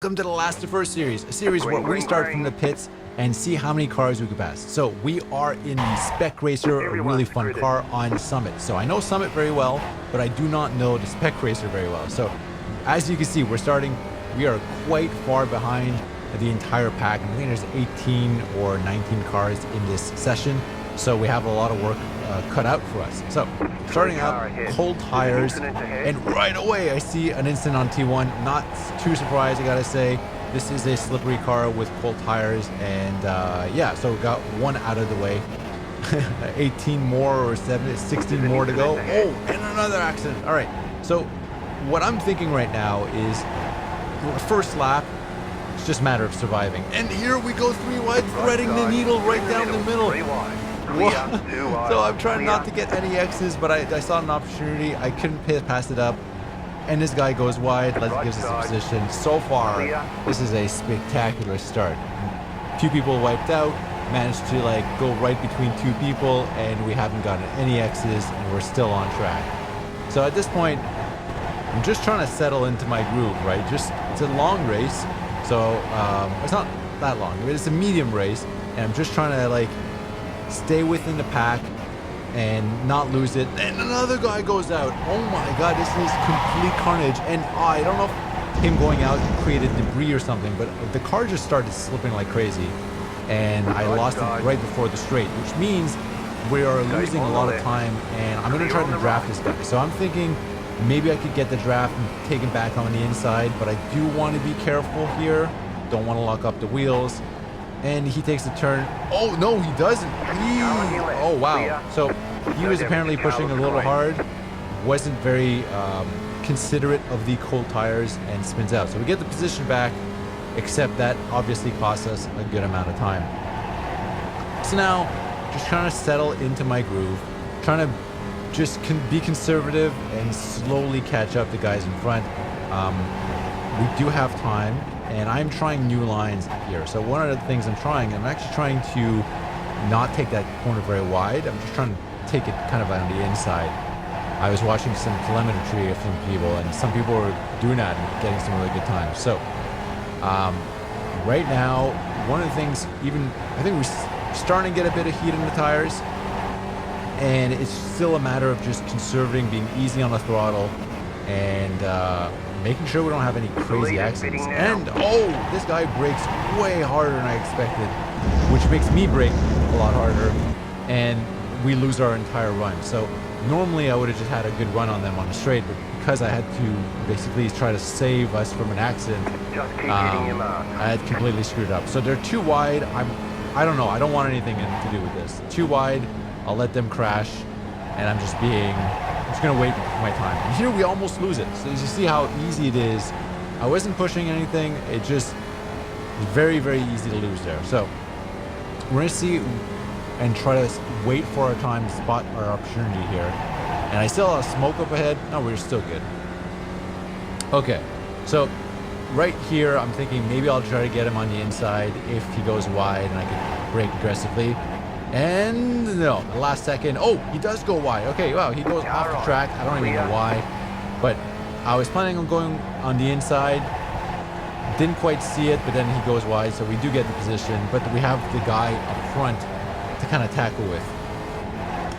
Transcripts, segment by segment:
Welcome to the Last of First series, a series where we start from the pits and see how many cars we can pass. So we are in the Spec Racer, a really fun car on Summit. So I know Summit very well, but I do not know the Spec Racer very well. So as you can see, we are quite far behind the entire pack. I think there's 18 or 19 cars in this session. So we have a lot of work cut out for us. So starting out, cold tires, and right away I see an incident on T1. Not too surprised, I gotta say. This is a slippery car with cold tires, and yeah, so we got one out of the way. 18 more or 16 more to go. Oh, and another accident. All right, so what I'm thinking right now is first lap, it's just a matter of surviving. And here we go 3 wide, threading the needle right down the middle. So I'm trying not to get any X's, but I saw an opportunity. I couldn't pass it up, and this guy goes wide. Gives us a position. So far, this is a spectacular start. A few people wiped out, managed to go right between 2 people, and we haven't gotten any X's, and we're still on track. So at this point, I'm just trying to settle into my groove, right? It's a long race, so it's not that long, but it's a medium race, and I'm just trying to stay within the pack and not lose it. And another guy goes out. Oh my god, this is complete carnage. And I don't know if him going out created debris or something, but the car just started slipping like crazy, and I lost it right before the straight, which means we are losing a lot of time, and I'm going to try to draft this guy. So I'm thinking maybe I could get the draft and take him back on the inside, but I do want to be careful here. Don't want to lock up the wheels. And he takes a turn. Oh, no, he doesn't. Oh, wow. So he was apparently pushing a little hard. Wasn't very considerate of the cold tires and spins out. So we get the position back, except that obviously costs us a good amount of time. So now, just trying to settle into my groove. Trying to just be conservative and slowly catch up the guys in front. We do have time. And I'm trying new lines here. So one of the things I'm actually trying to not take that corner very wide. I'm just trying to take it kind of on the inside. I was watching some telemetry of some people, and some people were doing that and getting some really good times. So right now, one of the things, I think we're starting to get a bit of heat in the tires, and it's still a matter of just conserving, being easy on the throttle, and making sure we don't have any crazy accidents. And oh, this guy brakes way harder than I expected, which makes me brake a lot harder, and we lose our entire run. So normally I would have just had a good run on them on the straight, but because I had to basically try to save us from an accident, I had completely screwed up. So they're too wide. I don't know. I don't want anything to do with this. Too wide. I'll let them crash, and I'm just gonna wait for my time. And here we almost lose it. So as you see how easy it is, I wasn't pushing anything. It just very, very easy to lose there. So we're gonna see and try to wait for our time to spot our opportunity here. And I still have smoke up ahead. No, we're still good. Okay, so right here, I'm thinking maybe I'll try to get him on the inside if he goes wide and I can brake aggressively. And no, the last second. Oh, he does go wide. Okay, wow, he goes off the track. I don't even know why, but I was planning on going on the inside. Didn't quite see it, but then he goes wide, so we do get the position. But we have the guy up front to kind of tackle with.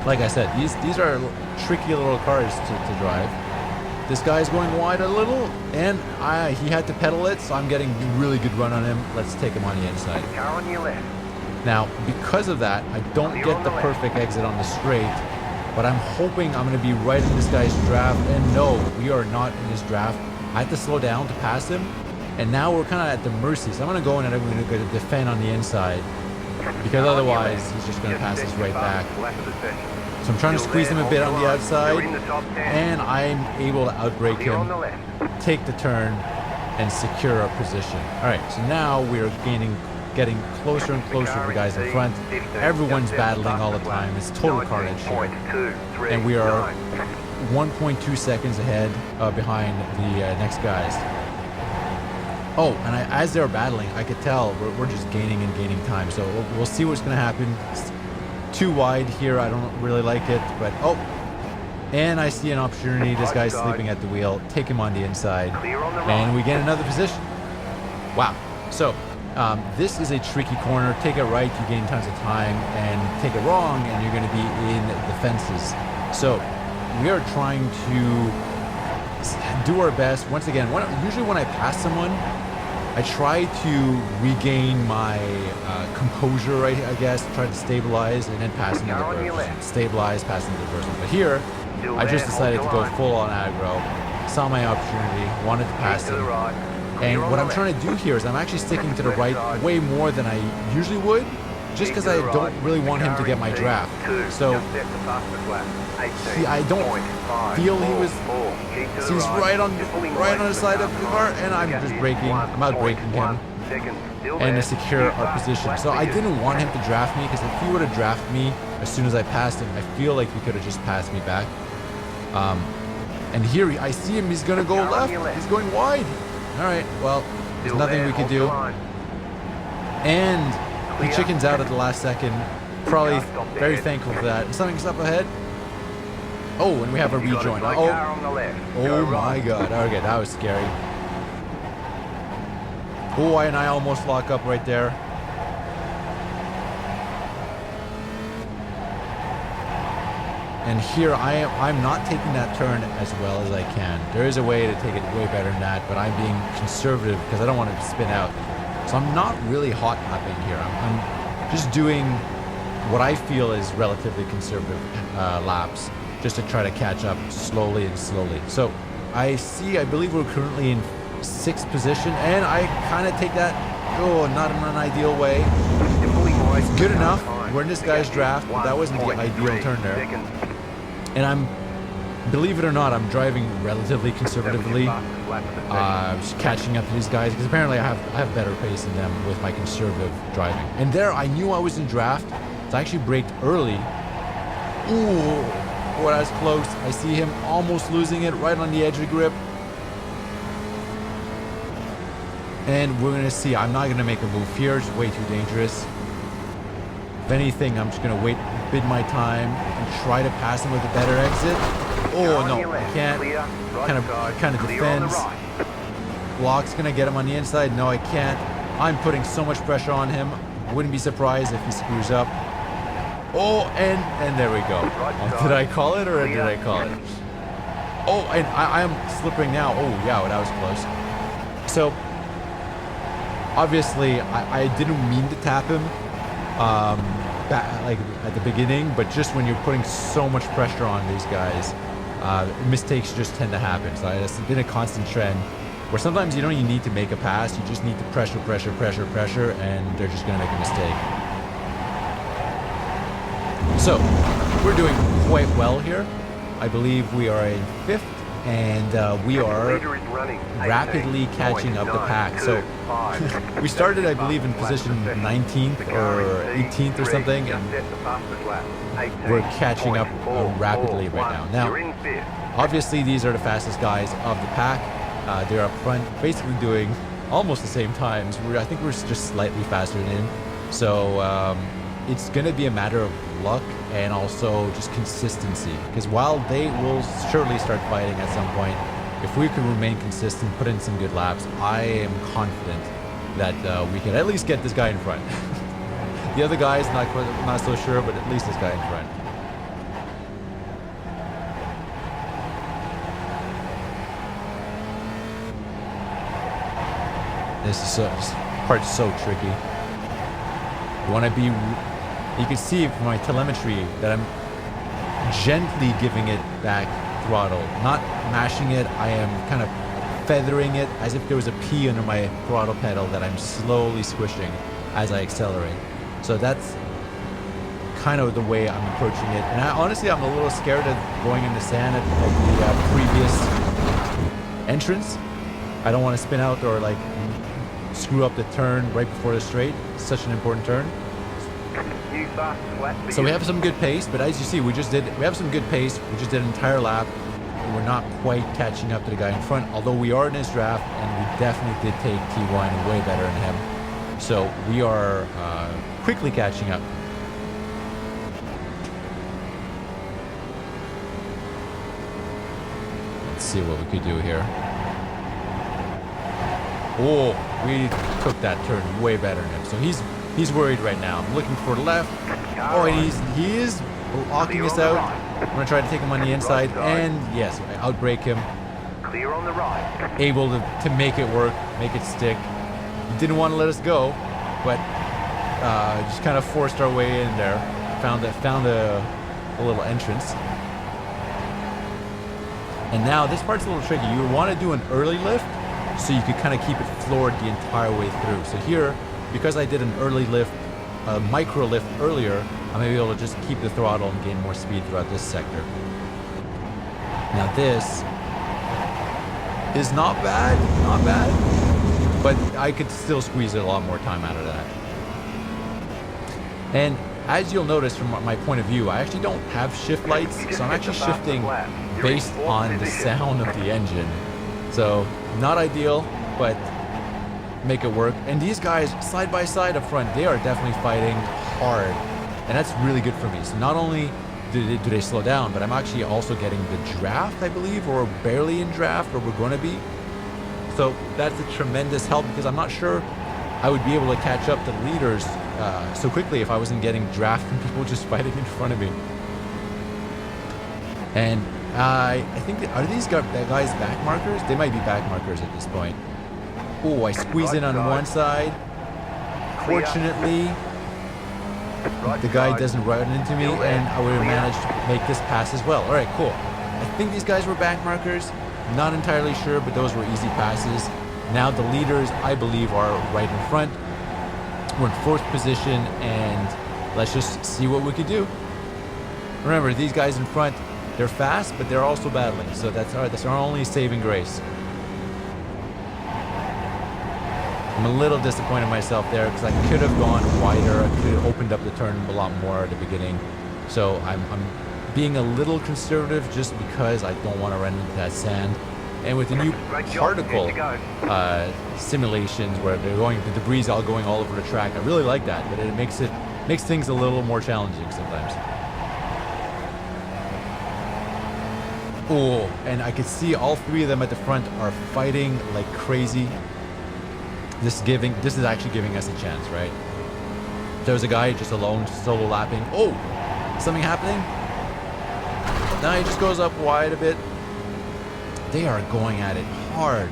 Like I said, these are tricky little cars to drive. This guy's going wide a little, and he had to pedal it, so I'm getting a really good run on him. Let's take him on the inside. Now, because of that, I don't get the perfect exit on the straight, but I'm hoping I'm going to be right in this guy's draft. And no, we are not in his draft. I had to slow down to pass him, and now we're kind of at the mercy. So I'm going to go in and I'm going to defend on the inside, because otherwise he's just going to pass us right back. So I'm trying to squeeze him a bit on the outside, and I'm able to outbrake him, take the turn, and secure our position. All right, so now we're getting closer and closer to the guys in front. Everyone's battling all the time. It's total carnage here. And we are 1.2 seconds ahead behind the next guys. Oh, and as they're battling, I could tell we're just gaining and gaining time. So we'll see what's going to happen. It's too wide here. I don't really like it, but oh. And I see an opportunity. This guy's sleeping at the wheel. Take him on the inside. And we get another position. Wow. So this is a tricky corner. Take it right, you gain tons of time, and take it wrong, and you're going to be in the fences. So we are trying to do our best. Once again, usually when I pass someone, I try to regain my composure, I guess, try to stabilize, and then pass into the person. Stabilize, pass into the person. But here, I just decided to go full on aggro. Saw my opportunity, wanted to pass him. And what I'm trying to do here is I'm actually sticking to the right way more than I usually would, just because I don't really want him to get my draft. So I don't feel he's right on the side of the car, and I'm just braking. I'm out braking him and to secure our position. So I didn't want him to draft me, because if he would have drafted me as soon as I passed him, I feel like he could have just passed me back. And here I see him. He's gonna go left. He's going wide. All right. Well, there's nothing we can do. And he chickens out at the last second. Probably very thankful for that. Something's up ahead. Oh, and we have a rejoin. Oh my God. Okay, that was scary. Oh, and I almost lock up right there. And here I'm not taking that turn as well as I can. There is a way to take it way better than that, but I'm being conservative because I don't want to spin out. So I'm not really hot lapping here. I'm just doing what I feel is relatively conservative laps, just to try to catch up slowly and slowly. So I believe we're currently in 6th position, and I kind of take that, not in an ideal way. It's good enough. We're in this guy's draft, but that wasn't the ideal turn there. And believe it or not, I'm driving relatively conservatively, just catching up to these guys, because apparently I have better pace than them with my conservative driving. And there, I knew I was in draft, so I actually braked early. Ooh, boy, that's close. I see him almost losing it right on the edge of the grip. And we're gonna see, I'm not gonna make a move here, it's way too dangerous. If anything, I'm just gonna bid my time and try to pass him with a better exit. Oh no, I can't. Kind of defends. Block's gonna get him on the inside. No, I can't. I'm putting so much pressure on him. Wouldn't be surprised if he screws up. Oh, and there we go. Did I call it or did I call it? Oh, and I am slipping now. Oh yeah, that was close. So obviously I didn't mean to tap him. Like at the beginning, but just when you're putting so much pressure on these guys, mistakes just tend to happen. So it's been a constant trend where sometimes you don't even need to make a pass, you just need to pressure, and they're just going to make a mistake. So we're doing quite well here. I believe we are in 5th, and we are rapidly catching up the pack. So we started, I believe, in position 19th or 18th or something, and we're catching up rapidly right now. Now, obviously, these are the fastest guys of the pack. They're up front, basically doing almost the same times. I think we're just slightly faster than him. So it's going to be a matter of luck and also just consistency, because while they will surely start fighting at some point, if we can remain consistent, put in some good laps, I am confident that we can at least get this guy in front. The other guy's not so sure, but at least this guy in front. This part's so tricky. You want to be. You can see from my telemetry that I'm gently giving it back throttle, not mashing it. I am kind of feathering it as if there was a P under my throttle pedal that I'm slowly squishing as I accelerate. So that's kind of the way I'm approaching it. And honestly, I'm a little scared of going in the sand at the previous entrance. I don't want to spin out or like screw up the turn right before the straight. It's such an important turn. So we have some good pace, but as you see, we have some good pace. We just did an entire lap, and we're not quite catching up to the guy in front, although we are in his draft, and we definitely did take T1 way better than him. So we are quickly catching up. Let's see what we could do here. Oh, we took that turn way better than him. So he's worried right now. I'm looking for the left. Oh, and he is blocking us out. I'm gonna try to take him on the inside, and yes, I outbrake him. Clear on the right. Able to make it work, make it stick. He didn't want to let us go, but just kind of forced our way in there. Found a little entrance. And now this part's a little tricky. You want to do an early lift so you could kind of keep it floored the entire way through. So here, because I did an early lift, a micro lift earlier, I'm going to be able to just keep the throttle and gain more speed throughout this sector. Now this is not bad, but I could still squeeze a lot more time out of that. And as you'll notice from my point of view, I actually don't have shift lights, so I'm actually shifting based on the sound of the engine. So not ideal, but make it work. And these guys side by side up front, they are definitely fighting hard, and that's really good for me. So not only do they slow down, but I'm actually also getting the draft, I believe, or barely in draft, or we're going to be. So that's a tremendous help, because I'm not sure I would be able to catch up to leaders so quickly if I wasn't getting draft from people just fighting in front of me. And I think, are these guys back markers? They might be back markers at this point. Oh, I squeeze in on one side. Fortunately, the guy doesn't run into me, and I would have managed to make this pass as well. All right, cool. I think these guys were back markers. Not entirely sure, but those were easy passes. Now the leaders, I believe, are right in front. We're in fourth position, and let's just see what we could do. Remember, these guys in front, they're fast, but they're also battling. So that's our only saving grace. I'm a little disappointed in myself there, because I could have gone wider. I could have opened up the turn a lot more at the beginning. So I'm being a little conservative just because I don't want to run into that sand. And with the new particle simulations where they're going, the debris is all going all over the track, I really like that. But it makes things a little more challenging sometimes. Oh, and I could see all three of them at the front are fighting like crazy. This is actually giving us a chance, right? There's a guy just alone, solo lapping. Oh, something happening? Now he just goes up wide a bit. They are going at it hard.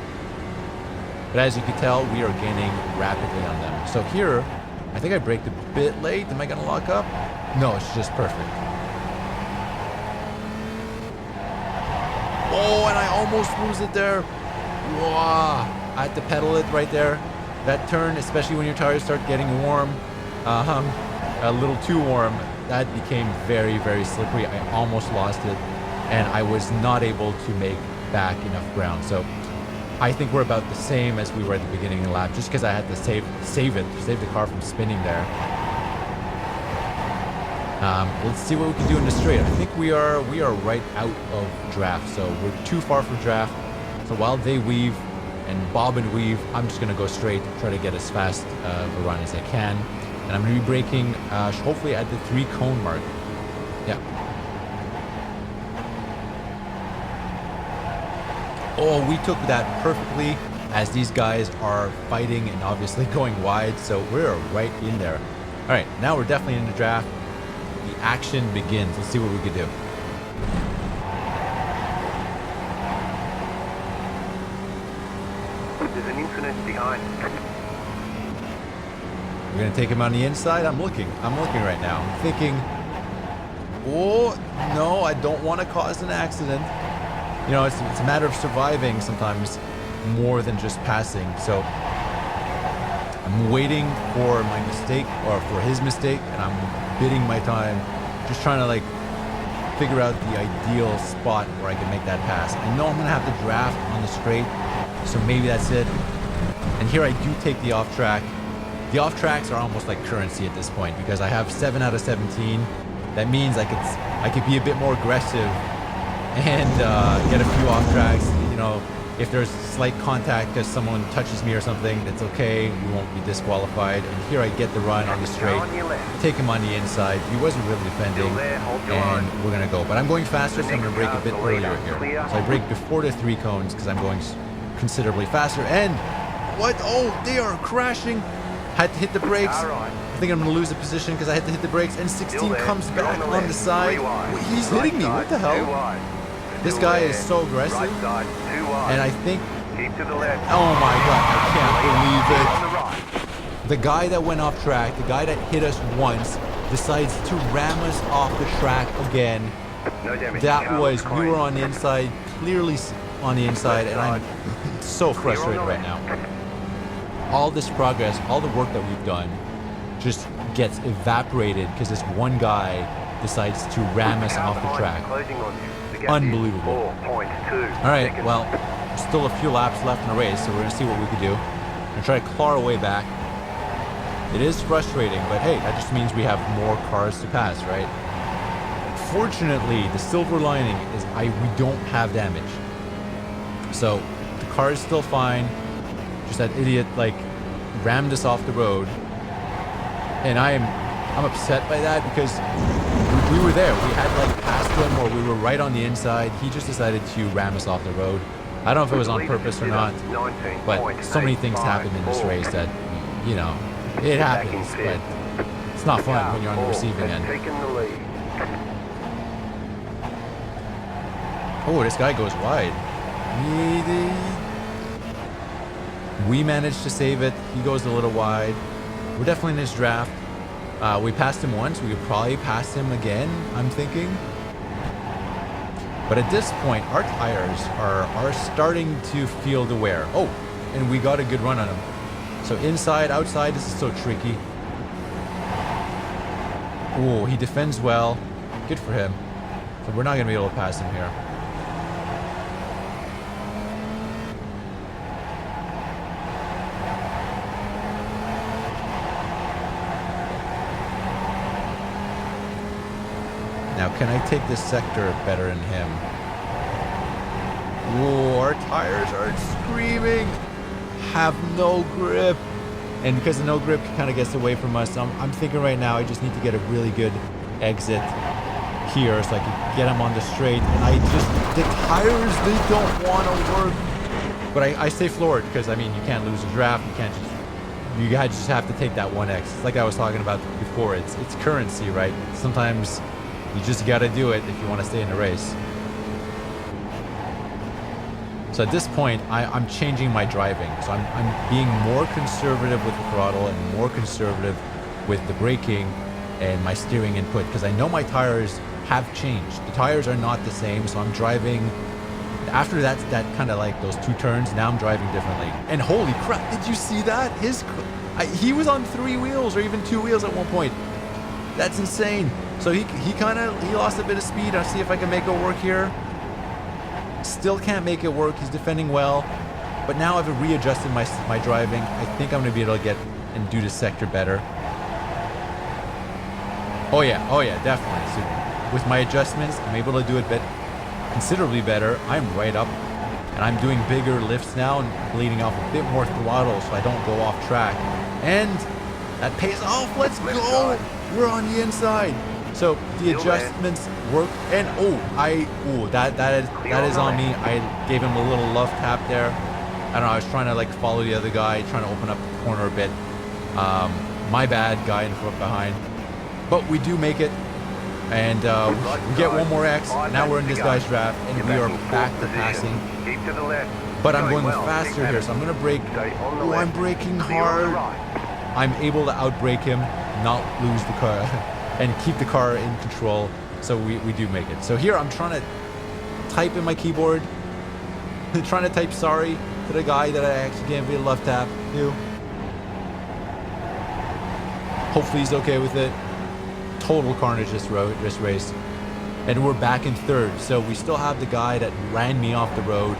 But as you can tell, we are gaining rapidly on them. So here, I think I braked a bit late. Am I gonna lock up? No, it's just perfect. Oh, and I almost lose it there. Wow, I had to pedal it right there. That turn, especially when your tires start getting warm, a little too warm, that became very, very slippery. I almost lost it, and I was not able to make back enough ground. So I think we're about the same as we were at the beginning of the lap, just because I had to save the car from spinning there. Let's see what we can do in the straight. I think we are right out of draft, so we're too far from draft. So while they weave and bob and weave, I'm just going to go straight, try to get as fast of a run as I can. And I'm going to be braking hopefully at the 3 cone mark. Yeah. Oh, we took that perfectly as these guys are fighting and obviously going wide, so we're right in there. All right, now we're definitely in the draft. The action begins. Let's see what we can do. There's an incident behind. We're gonna take him on the inside. I'm looking right now. I'm thinking, oh no, I don't want to cause an accident. You know, it's a matter of surviving sometimes more than just passing. So I'm waiting for my mistake, or for his mistake, and I'm bidding my time, just trying to like figure out the ideal spot where I can make that pass. I know I'm gonna have to draft on the straight, so maybe that's it. And here I do take the off track. The off tracks are almost like currency at this point, because I have 7 out of 17. That means I could be a bit more aggressive and get a few off tracks. You know, if there's slight contact because someone touches me or something, that's okay. We won't be disqualified. And here I get the run on the straight, take him on the inside. He wasn't really defending, and we're gonna go. But I'm going faster, so I'm gonna brake a bit earlier here. So I brake before the 3 cones because I'm going considerably faster. And What? Oh, they are crashing. Had to hit the brakes. Alright. I think I'm going to lose the position because I had to hit the brakes. And 16 Still comes there. You're back on the on the left. side. 3 wide. Wait, he's Right hitting me. What side, the 2 hell? wide. This Still guy there. is so aggressive. Right side, 2 wide. And I think, Keep to the left. oh my God, I can't believe Clear it. on the right. The guy that went off track, the guy that hit us once, decides to ram us off the track again. No damage. That Car was, looks we clean. were on the inside, clearly on the inside, and I'm so frustrated right now. All this progress, all the work that we've done just gets evaporated because this one guy decides to ram us off the track. Closing on you. The gap is Unbelievable. 4.2 All right, seconds. well, there's still a few laps left in the race, so we're going to see what we can do and try to claw our way back. It is frustrating, but hey, that just means we have more cars to pass, right? Fortunately, the silver lining is we don't have damage. So the car is still fine. Just that idiot like rammed us off the road. And I'm upset by that because we were there. We had like passed him or we were right on the inside. He just decided to ram us off the road. I don't know if it was on purpose or not, but so many things happen in this race that, you know, it happens, but it's not fun when you're on the receiving end. Taking the lead. Oh, this guy goes wide. We managed to save it. He goes a little wide. We're definitely in this draft. We passed him once. We could probably pass him again, I'm thinking. But at this point, our tires are starting to feel the wear. Oh, and we got a good run on him. So inside, outside, this is so tricky. Oh, he defends well. Good for him. So we're not going to be able to pass him here. Now, can I take this sector better than him? Whoa, our tires are screaming. Have no grip. And because the no grip kind of gets away from us, I'm thinking right now I just need to get a really good exit here so I can get him on the straight. And the tires, they don't want to work. But I stay floored because, I mean, you can't lose a draft. You guys just have to take that 1X. It's like I was talking about before. It's currency, right? Sometimes you just got to do it if you want to stay in the race. So at this point, I'm changing my driving. So I'm being more conservative with the throttle and more conservative with the braking and my steering input because I know my tires have changed. The tires are not the same, so I'm driving. After that kind of like those 2 turns, now I'm driving differently. And holy crap, did you see that? He was on 3 wheels or even 2 wheels at one point. That's insane. So he lost a bit of speed. I'll see if I can make it work here. Still can't make it work. He's defending well. But now I've readjusted my driving. I think I'm going to be able to get and do the sector better. Oh yeah, definitely. So with my adjustments, I'm able to do it considerably better. I'm right up and I'm doing bigger lifts now and bleeding off a bit more throttle so I don't go off track. And that pays off. Let's go. We're on the inside. So the adjustments work, and that is on me. I gave him a little love tap there. I don't know. I was trying to like follow the other guy, trying to open up the corner a bit. My bad, guy in front behind. But we do make it, and we get 1 more X. Now we're in this guy's draft, and we are back to passing. Keep to the left. But I'm going faster here, so I'm going to brake. Oh, I'm braking hard. I'm able to outbrake him, not lose the car. And keep the car in control, so we do make it. So here I'm trying to type in my keyboard, trying to type sorry to the guy that I actually gave a love tap to. Hopefully he's okay with it. Total carnage this race. And we're back in 3rd, so we still have the guy that ran me off the road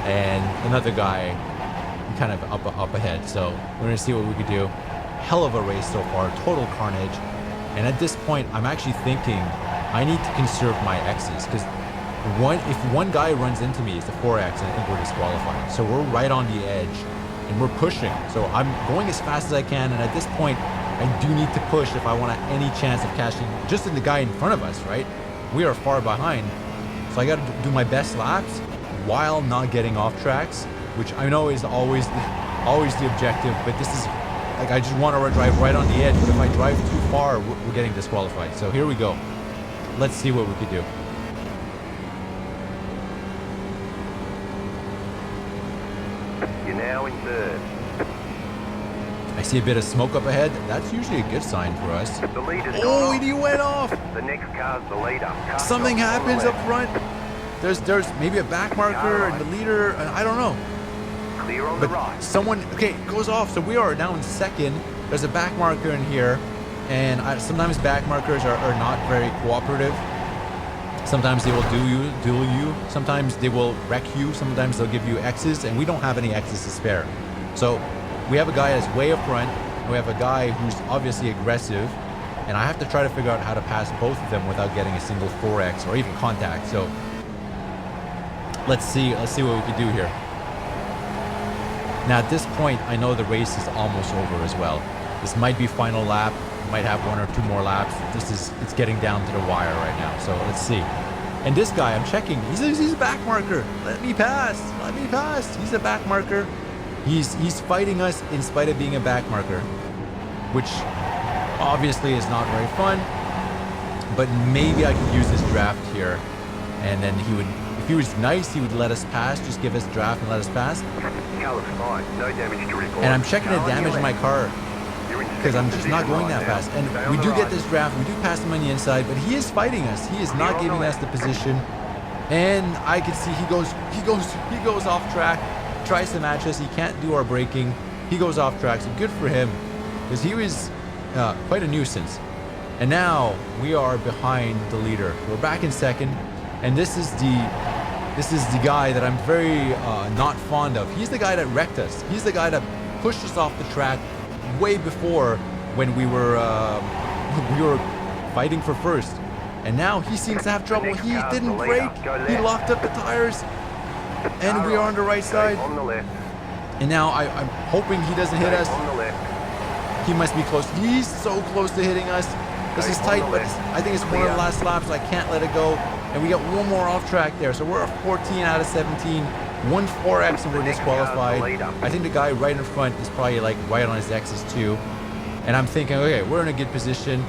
and another guy kind of up ahead. So we're gonna see what we can do. Hell of a race so far, total carnage. And at this point, I'm actually thinking I need to conserve my X's because if one guy runs into me, it's a 4X, and I think we're disqualified. So we're right on the edge, and we're pushing. So I'm going as fast as I can, and at this point, I do need to push if I want any chance of catching just in the guy in front of us, right? We are far behind, so I got to do my best laps while not getting off tracks, which I know is always always the objective, but this is, like, I just want to drive right on the edge, but if I drive too far, we're getting disqualified. So here we go. Let's see what we could do. You're now in third. I see a bit of smoke up ahead. That's usually a good sign for us. The leader's Oh, gone and he went off. off. The next car's the leader. Cut Something off on the happens up left. front. There's maybe a back marker and the leader, I don't know. Clear on But the right. someone, okay, goes off. So we are now in second. There's a back marker in here. And sometimes back markers are not very cooperative. Sometimes they will duel you. Sometimes they will wreck you. Sometimes they'll give you X's, and we don't have any X's to spare. So we have a guy that's way up front, and we have a guy who's obviously aggressive. And I have to try to figure out how to pass both of them without getting a single 4X or even contact. So let's see what we can do here. Now at this point, I know the race is almost over as well. This might be final lap. Might have 1 or 2 more laps. It's getting down to the wire right now. So let's see. And this guy, I'm checking. He's a back marker. Let me pass. Let me pass. He's a back marker. He's fighting us in spite of being a back marker, which obviously is not very fun. But maybe I could use this draft here, and then he would, if he was nice, he would let us pass. Just give us draft and let us pass. Car looks fine. No damage to report. And I'm checking the Car on your damage in my left. car, You're in because I'm second just not position going right that now. fast. And Stay on we the do right. get this draft, we do pass him on the inside, but he is fighting us. He is not giving us the position. And I can see he goes off track, tries to match us. He can't do our braking. He goes off track, so good for him, because he was quite a nuisance. And now we are behind the leader. We're back in second, and this is the guy that I'm very not fond of. He's the guy that wrecked us. He's the guy that pushed us off the track way before when we were fighting for first. And now he seems to have trouble. He didn't brake. He locked up the tires. And we are on the right side. On the left. And now I'm hoping he doesn't hit us. On the left. He must be close. He's so close to hitting us. This is tight, but I think it's one of the last laps. I can't let it go. And we got one more off track there. So we're a 14 out of 17. 1 4X and we're disqualified. I think the guy right in front is probably like right on his X's too. And I'm thinking, okay, we're in a good position.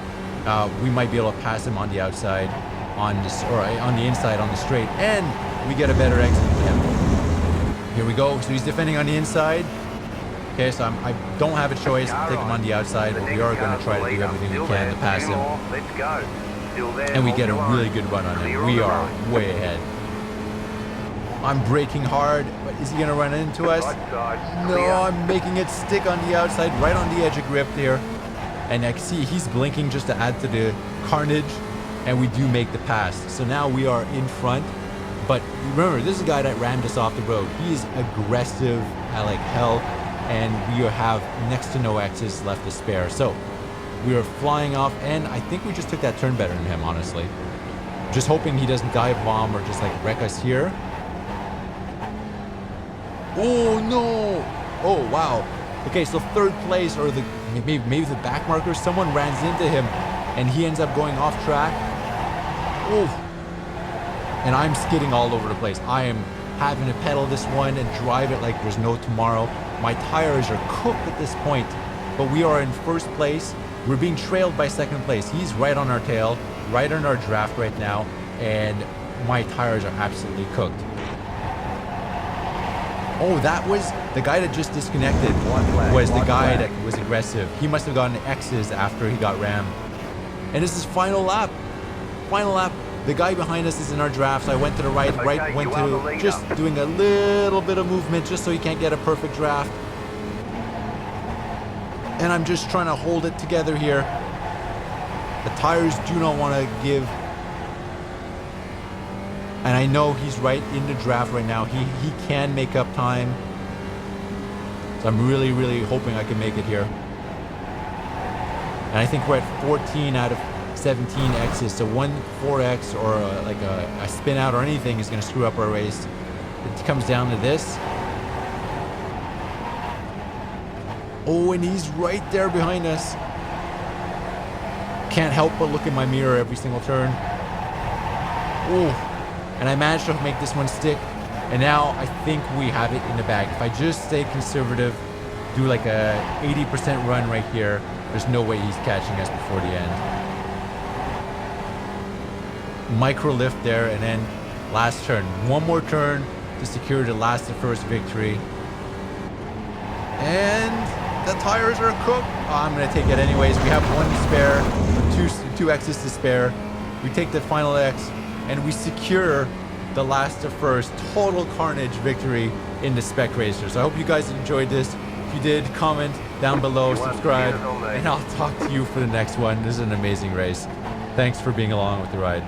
We might be able to pass him on the outside, on the inside on the straight, and we get a better exit than him. Here we go. So he's defending on the inside. Okay, so I don't have a choice to take him on the outside, but we are going to try to do everything we can to pass him. Let's go. Still there. And we get a really good run on him. We are way ahead. I'm braking hard, but is he going to run into us? No, I'm making it stick on the outside, right on the edge of grip there. And I can see he's blinking just to add to the carnage, and we do make the pass. So now we are in front. But remember, this is a guy that rammed us off the road. He is aggressive like hell, and we have next to no X's left to spare. So we are flying off, and I think we just took that turn better than him, honestly. Just hoping he doesn't dive bomb or just like wreck us here. Oh no! Oh wow! Okay, so third place, or maybe the back marker, someone runs into him, and he ends up going off track. Oh! And I'm skidding all over the place. I am having to pedal this one and drive it like there's no tomorrow. My tires are cooked at this point, but we are in first place. We're being trailed by second place. He's right on our tail, right on our draft right now, and my tires are absolutely cooked. Oh, that was the guy that just disconnected. Was the guy that was aggressive. He must have gotten X's after he got rammed. And this is final lap. Final lap. The guy behind us is in our draft. So I went to the right, went to just doing a little bit of movement just so he can't get a perfect draft. And I'm just trying to hold it together here. The tires do not want to give. And I know he's right in the draft right now. He can make up time. So I'm really, really hoping I can make it here. And I think we're at 14 out of 17 X's. So 1 4X or like a spin out or anything is going to screw up our race. It comes down to this. Oh, and he's right there behind us. Can't help but look in my mirror every single turn. Oh. And I managed to make this one stick. And now I think we have it in the bag. If I just stay conservative, do like a 80% run right here. There's no way he's catching us before the end. Micro lift there, and then last turn. One more turn to secure the last to first victory. And the tires are cooked. Oh, I'm going to take it anyways. We have one to spare, two X's to spare. We take the final X, and we secure the last to first total Carnage victory in the Spec Racer. So I hope you guys enjoyed this. If you did, comment down below, subscribe, and I'll talk to you for the next one. This is an amazing race. Thanks for being along with the ride.